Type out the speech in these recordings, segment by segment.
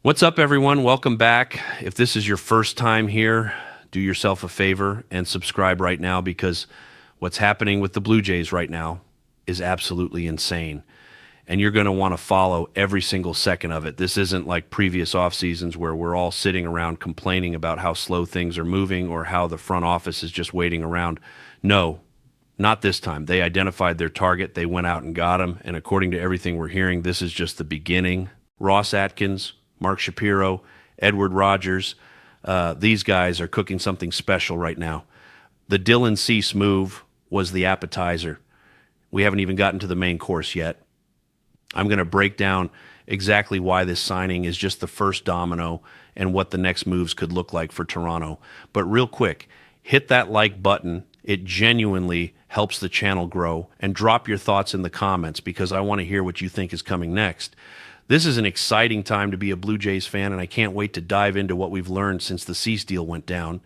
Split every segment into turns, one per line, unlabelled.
What's up, everyone? Welcome back. If this is your first time here, do yourself a favor and subscribe right now because what's happening with the Blue Jays right now is absolutely insane. And you're going to want to follow every single second of it. This isn't like previous off seasons where we're all sitting around complaining about how slow things are moving or how the front office is just waiting around. No, not this time. They identified their target. They went out and got him. And according to everything we're hearing, this is just the beginning. Ross Atkins, Mark Shapiro, Edward Rogers, these guys are cooking something special right now. The Dylan Cease move was the appetizer. We haven't even gotten to the main course yet. I'm going to break down exactly why this signing is just the first domino and what the next moves could look like for Toronto. But real quick, hit that like button. It genuinely helps the channel grow. And drop your thoughts in the comments because I want to hear what you think is coming next. This is an exciting time to be a Blue Jays fan, and I can't wait to dive into what we've learned since the Cease deal went down.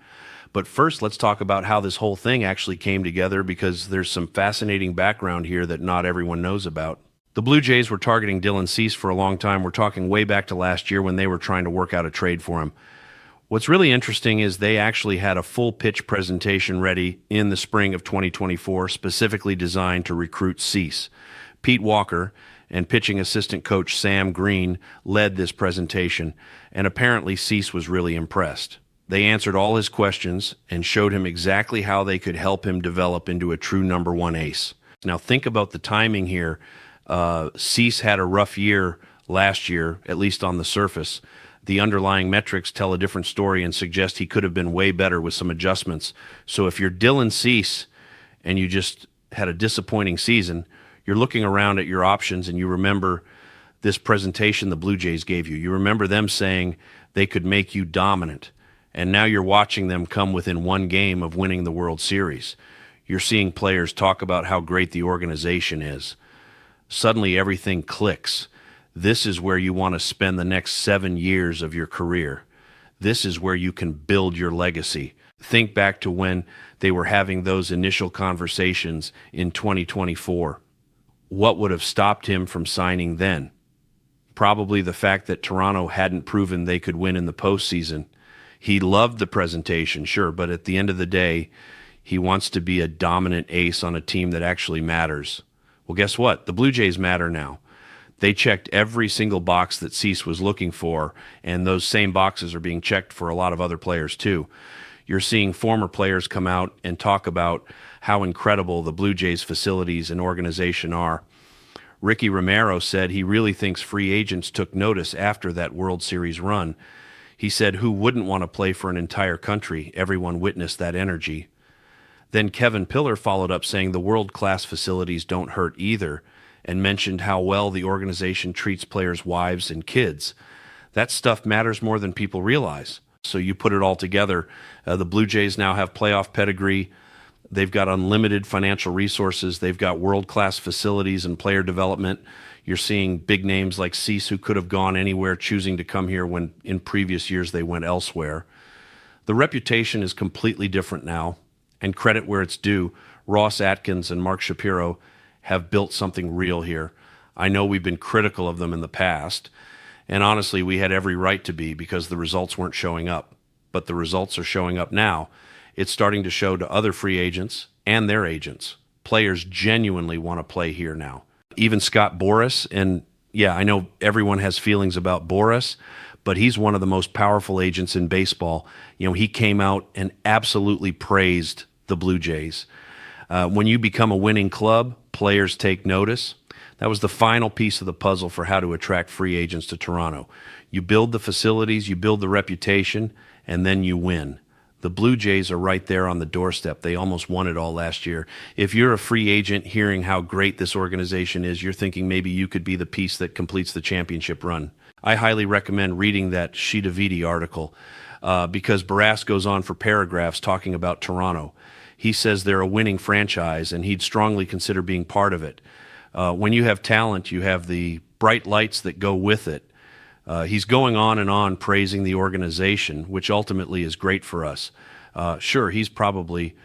But first, let's talk about how this whole thing actually came together because there's some fascinating background here that not everyone knows about. The Blue Jays were targeting Dylan Cease for a long time. We're talking way back to last year when they were trying to work out a trade for him. What's really interesting is they actually had a full pitch presentation ready in the spring of 2024, specifically designed to recruit Cease. Pete Walker and pitching assistant coach Sam Green led this presentation, and apparently Cease was really impressed. They answered all his questions and showed him exactly how they could help him develop into a true number one ace. Now think about the timing here. Cease had a rough year last year, at least on the surface. The underlying metrics tell a different story and suggest he could have been way better with some adjustments. So if you're Dylan Cease and you just had a disappointing season, you're looking around at your options and you remember this presentation the Blue Jays gave you. You remember them saying they could make you dominant. And now you're watching them come within one game of winning the World Series. You're seeing players talk about how great the organization is. Suddenly everything clicks. This is where you want to spend the next 7 years of your career. This is where you can build your legacy. Think back to when they were having those initial conversations in 2024. What would have stopped him from signing then? Probably the fact that Toronto hadn't proven they could win in the postseason. He loved the presentation, sure, but at the end of the day, he wants to be a dominant ace on a team that actually matters. Well, guess what? The Blue Jays matter now. They checked every single box that Cease was looking for, and those same boxes are being checked for a lot of other players too. You're seeing former players come out and talk about how incredible the Blue Jays facilities and organization are. Ricky Romero said he really thinks free agents took notice after that World Series run. He said, who wouldn't want to play for an entire country? Everyone witnessed that energy. Then Kevin Pillar followed up saying the world-class facilities don't hurt either, and mentioned how well the organization treats players' wives and kids. That stuff matters more than people realize. So you put it all together. The Blue Jays now have playoff pedigree. They've got unlimited financial resources. They've got world-class facilities and player development. You're seeing big names like Cease, who could have gone anywhere, choosing to come here when in previous years they went elsewhere. The reputation is completely different now, and credit where it's due. Ross Atkins and Mark Shapiro have built something real here. I know we've been critical of them in the past, and honestly, we had every right to be because the results weren't showing up. But the results are showing up now. It's starting to show to other free agents and their agents. Players genuinely want to play here now. Even Scott Boras, and yeah, I know everyone has feelings about Boras, but he's one of the most powerful agents in baseball. You know, he came out and absolutely praised the Blue Jays. When you become a winning club, players take notice. That was the final piece of the puzzle for how to attract free agents to Toronto. You build the facilities, you build the reputation, and then you win. The Blue Jays are right there on the doorstep. They almost won it all last year. If you're a free agent hearing how great this organization is, you're thinking maybe you could be the piece that completes the championship run. I highly recommend reading that Sheeta Viti article because Barras goes on for paragraphs talking about Toronto. He says they're a winning franchise, and he'd strongly consider being part of it. When you have talent, you have the bright lights that go with it. He's going on and on praising the organization, which ultimately is great for us. Sure, he's probably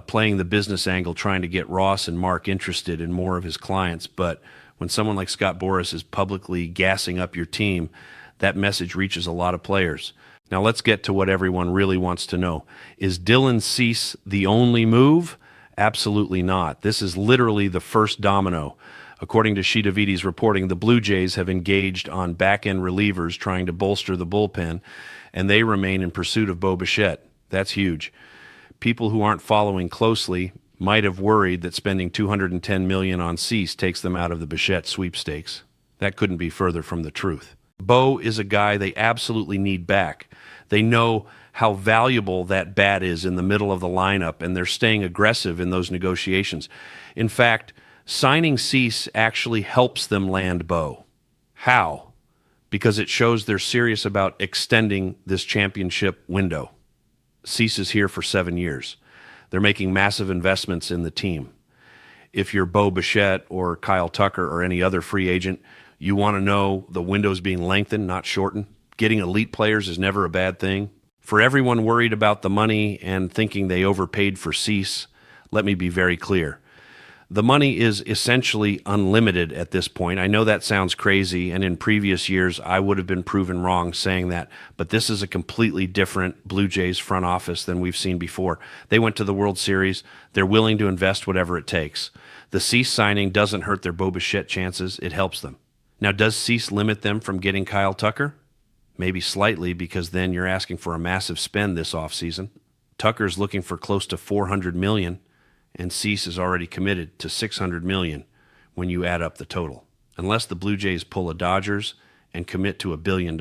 playing the business angle, trying to get Ross and Mark interested in more of his clients. But when someone like Scott Boras is publicly gassing up your team, That message reaches a lot of players. Now let's get to what everyone really wants to know. Is Dylan Cease the only move? Absolutely not. This is literally the first domino. According to Shitavides reporting, the Blue Jays have engaged on back-end relievers trying to bolster the bullpen, and they remain in pursuit of Bo Bichette. That's huge. People who aren't following closely might have worried that spending $210 million on Cease takes them out of the Bichette sweepstakes. That couldn't be further from the truth. Bo is a guy they absolutely need back. They know how valuable that bat is in the middle of the lineup, and they're staying aggressive in those negotiations. In fact, signing Cease actually helps them land Bo. How? Because it shows they're serious about extending this championship window. Cease is here for 7 years. They're making massive investments in the team. If you're Bo Bichette or Kyle Tucker or any other free agent, you want to know the window's being lengthened, not shortened. Getting elite players is never a bad thing. For everyone worried about the money and thinking they overpaid for Cease, let me be very clear. The money is essentially unlimited at this point. I know that sounds crazy, and in previous years I would have been proven wrong saying that, but this is a completely different Blue Jays front office than we've seen before. They went to the World Series. They're willing to invest whatever it takes. The Cease signing doesn't hurt their Bo Bichette chances. It helps them. Now, does Cease limit them from getting Kyle Tucker? Maybe slightly, because then you're asking for a massive spend this offseason. Tucker's looking for close to $400 million. And Cease is already committed to $600 million when you add up the total. Unless the Blue Jays pull a Dodgers and commit to $1 billion,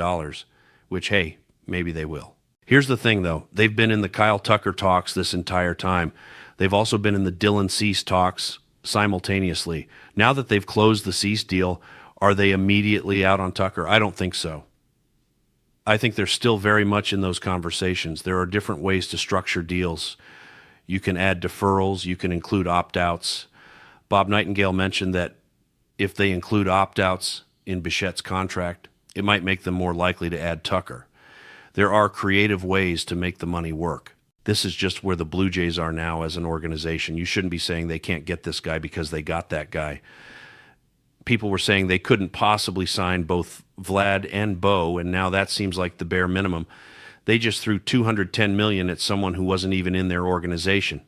which, hey, maybe they will. Here's the thing, though. They've been in the Kyle Tucker talks this entire time. They've also been in the Dylan Cease talks simultaneously. Now that they've closed the Cease deal, are they immediately out on Tucker? I don't think so. I think they're still very much in those conversations. There are different ways to structure deals. You can add deferrals. You can include opt-outs. Bob Nightingale mentioned that if they include opt-outs in Bichette's contract, it might make them more likely to add Tucker. There are creative ways to make the money work. This is just where the Blue Jays are now as an organization. You shouldn't be saying they can't get this guy because they got that guy. People were saying they couldn't possibly sign both Vlad and Bo, and now that seems like the bare minimum. They just threw $210 million at someone who wasn't even in their organization.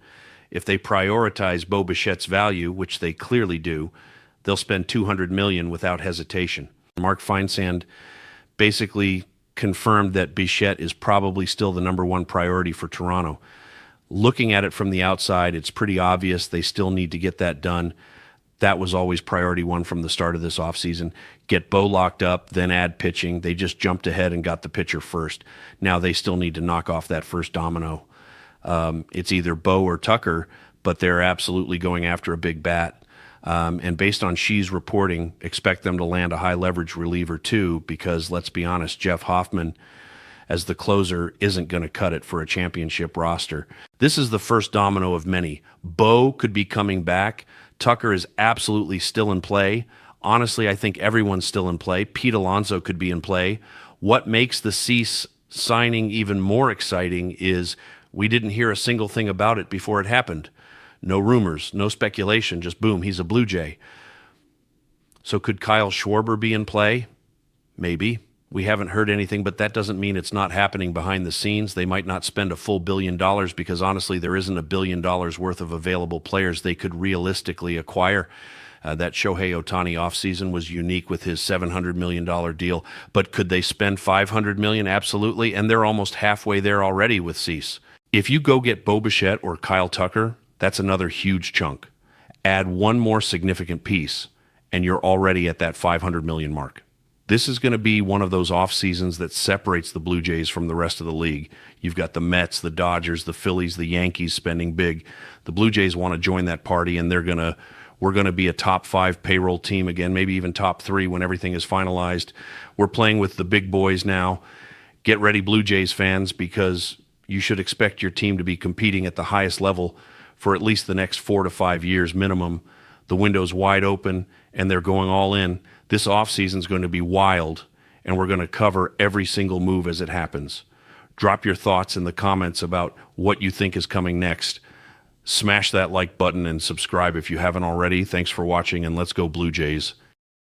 If they prioritize Bo Bichette's value, which they clearly do, they'll spend $200 million without hesitation. Mark Feinsand basically confirmed that Bichette is probably still the number one priority for Toronto. Looking at it from the outside, it's pretty obvious they still need to get that done. That was always priority one from the start of this offseason. Get Bo locked up, then add pitching. They just jumped ahead and got the pitcher first. Now they still need to knock off that first domino. It's either Bo or Tucker, but they're absolutely going after a big bat. And based on Shee's reporting, expect them to land a high-leverage reliever too, because let's be honest, Jeff Hoffman, as the closer, isn't going to cut it for a championship roster. This is the first domino of many. Bo could be coming back. Tucker is absolutely still in play. Honestly, I think everyone's still in play. Pete Alonso could be in play. What makes the Cease signing even more exciting is we didn't hear a single thing about it before it happened. No rumors, no speculation, just boom, he's a Blue Jay. So could Kyle Schwarber be in play? Maybe. We haven't heard anything, but that doesn't mean it's not happening behind the scenes. They might not spend a full $1 billion because honestly, there isn't $1 billion worth of available players they could realistically acquire. That Shohei Ohtani offseason was unique with his $700 million deal. But could they spend $500 million? Absolutely. And they're almost halfway there already with Cease. If you go get Bo Bichette or Kyle Tucker, that's another huge chunk. Add one more significant piece, and you're already at that $500 million mark. This is going to be one of those off seasons that separates the Blue Jays from the rest of the league. You've got the Mets, the Dodgers, the Phillies, the Yankees spending big. The Blue Jays want to join that party, and we're going to be a top 5 payroll team again, maybe even top 3 when everything is finalized. We're playing with the big boys now. Get ready, Blue Jays fans, because you should expect your team to be competing at the highest level for at least the next 4 to 5 years minimum. The window's wide open, and they're going all in. This offseason is going to be wild, and we're going to cover every single move as it happens. Drop your thoughts in the comments about what you think is coming next. Smash that like button and subscribe if you haven't already. Thanks for watching, and let's go Blue Jays.